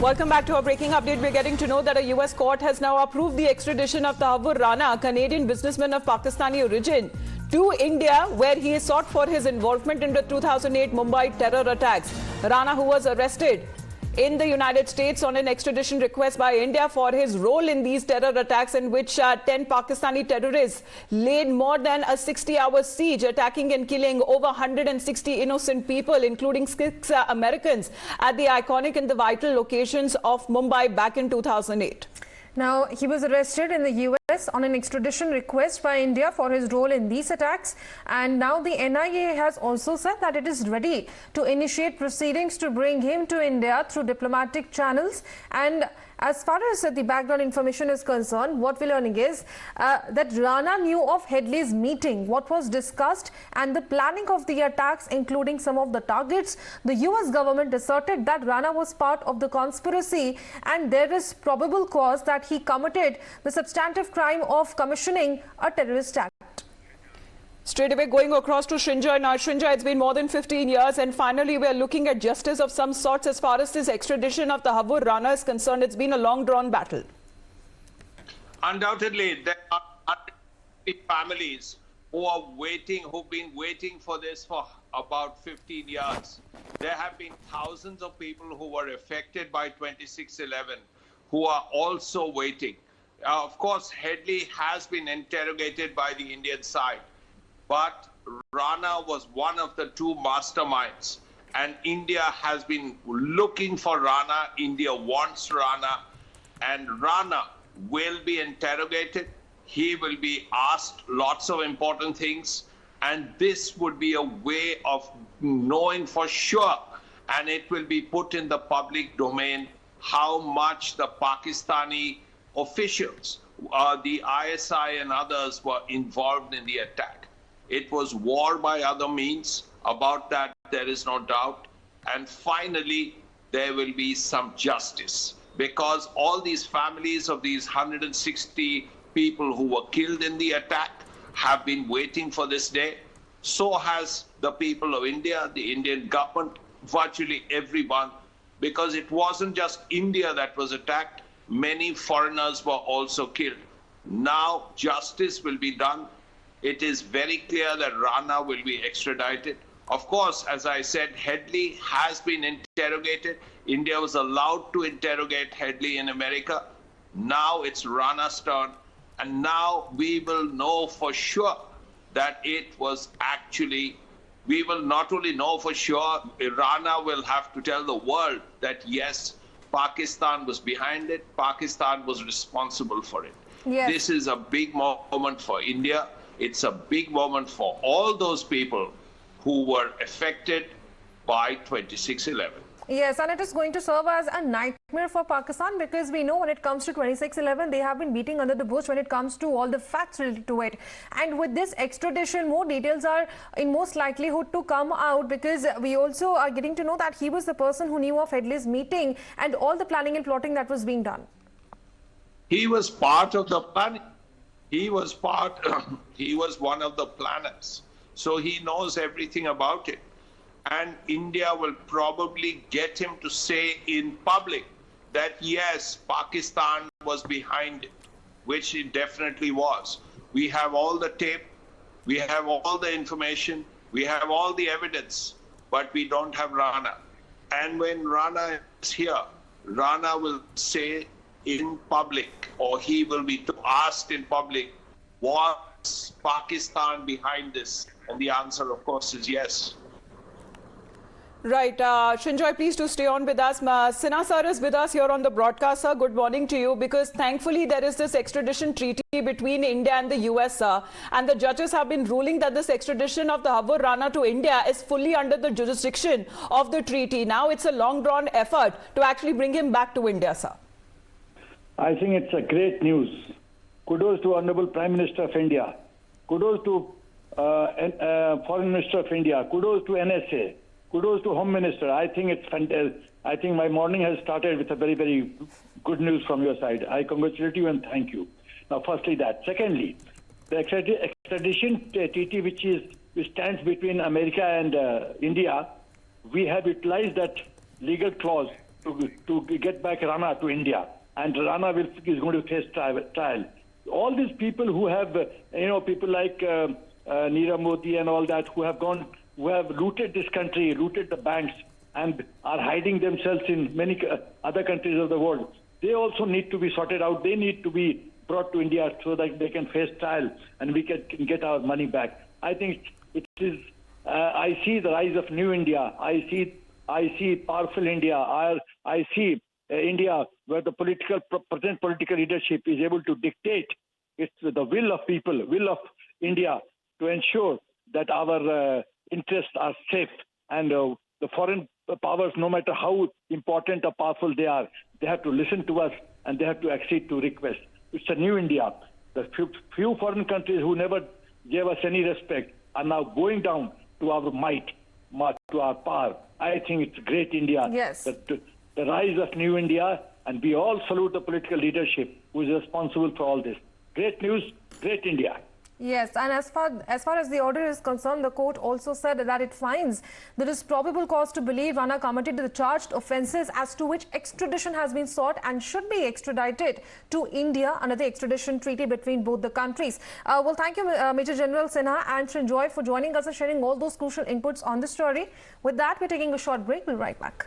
Welcome back to our breaking update. We're getting to know that a US court has now approved the extradition of Tahawwur Rana, a Canadian businessman of Pakistani origin, to India, where he is sought for his involvement in the 2008 Mumbai terror attacks. Rana, who was arrested in the United States on an extradition request by India for his role in these terror attacks, in which 10 Pakistani terrorists laid more than a 60-hour siege, attacking and killing over 160 innocent people, including 6 Americans, at the iconic and the vital locations of Mumbai back in 2008. Now, he was arrested in the US on an extradition request by India for his role in these attacks. And now the NIA has also said that it is ready to initiate proceedings to bring him to India through diplomatic channels. And as far as the background information is concerned, what we're learning is that Rana knew of Headley's meeting, what was discussed, and the planning of the attacks, including some of the targets. The US government asserted that Rana was part of the conspiracy, and there is probable cause that he committed the substantive crime of commissioning a terrorist act. Straight away going across to Srinjoy. Now, Srinjoy, it's been more than 15 years, and finally we're looking at justice of some sorts as far as this extradition of Tahawwur Rana is concerned. It's been a long-drawn battle. Undoubtedly, there are families who are waiting, who've been waiting for this for about 15 years. There have been thousands of people who were affected by 26/11 who are also waiting. Of course, Headley has been interrogated by the Indian side, but Rana was one of the two masterminds, and India has been looking for Rana. India wants Rana, and Rana will be interrogated. He will be asked lots of important things, and this would be a way of knowing for sure, and it will be put in the public domain how much the Pakistani officials, the ISI and others, were involved in the attack. It was war by other means. About that, there is no doubt. And finally, there will be some justice, because all these families of these 160 people who were killed in the attack have been waiting for this day. So has the people of India, the Indian government, virtually everyone, because it wasn't just India that was attacked. Many foreigners were also killed. Now justice will be done. It is very clear that Rana will be extradited. Of course, as I said, Headley has been interrogated. India was allowed to interrogate Headley in America. Now it's Rana's turn. And now we will know for sure that it was actually, we will not only know for sure, Rana will have to tell the world that yes, Pakistan was behind it, Pakistan was responsible for it. Yes. This is a big moment for India. It's a big moment for all those people who were affected by 26/11. Yes, and it is going to serve as a nightmare for Pakistan, because we know when it comes to 26/11, they have been beating under the bush when it comes to all the facts related to it. And with this extradition, more details are in most likelihood to come out, because we also are getting to know that he was the person who knew of Headley's meeting and all the planning and plotting that was being done. He was part of the planning. He was he was one of the planners. So he knows everything about it. And India will probably get him to say in public that yes, Pakistan was behind it, which it definitely was. We have all the tape, we have all the information, we have all the evidence, but we don't have Rana. And when Rana is here, Rana will say in public, or he will be asked in public, was Pakistan behind this? And the answer, of course, is yes. Right. Srinjoy, please do stay on with us. Sinha sir is with us here on the broadcast, sir. Good morning to you, because thankfully there is this extradition treaty between India and the US, sir. And the judges have been ruling that this extradition of the Tahawwur Rana to India is fully under the jurisdiction of the treaty. Now it's a long-drawn effort to actually bring him back to India, sir. I think it's a great news. Kudos to Honorable Prime Minister of India. Kudos to Foreign Minister of India. Kudos to NSA. Kudos to Home Minister. I think it's fantastic. I think my morning has started with a very, very good news from your side. I congratulate you and thank you. Now, firstly that. Secondly, the extradition treaty which stands between America and India, we have utilized that legal clause to get back Rana to India, and Rana is going to face trial. All these people who have, people like Nirav Modi and all that, who have looted this country, looted the banks, and are hiding themselves in many other countries of the world. They also need to be sorted out. They need to be brought to India so that they can face trial and we can get our money back. I think it is. I see the rise of new India. I see powerful India. I see India where the present political leadership is able to dictate. It's the will of people, will of India, to ensure that our interests are safe, and the foreign powers, no matter how important or powerful they have to listen to us and they have to accede to requests. It's a new India. The few foreign countries who never gave us any respect are now going down to our might, to our power. I think it's great India. Yes. The rise of new India, and we all salute the political leadership who is responsible for all this. Great news, great India. Yes, and as far as the order is concerned, the court also said that it finds there is probable cause to believe Rana committed the charged offences as to which extradition has been sought and should be extradited to India under the extradition treaty between both the countries. Well, thank you, Major General Sinha and Srinjoy, for joining us and sharing all those crucial inputs on the story. With that, we're taking a short break. We'll be right back.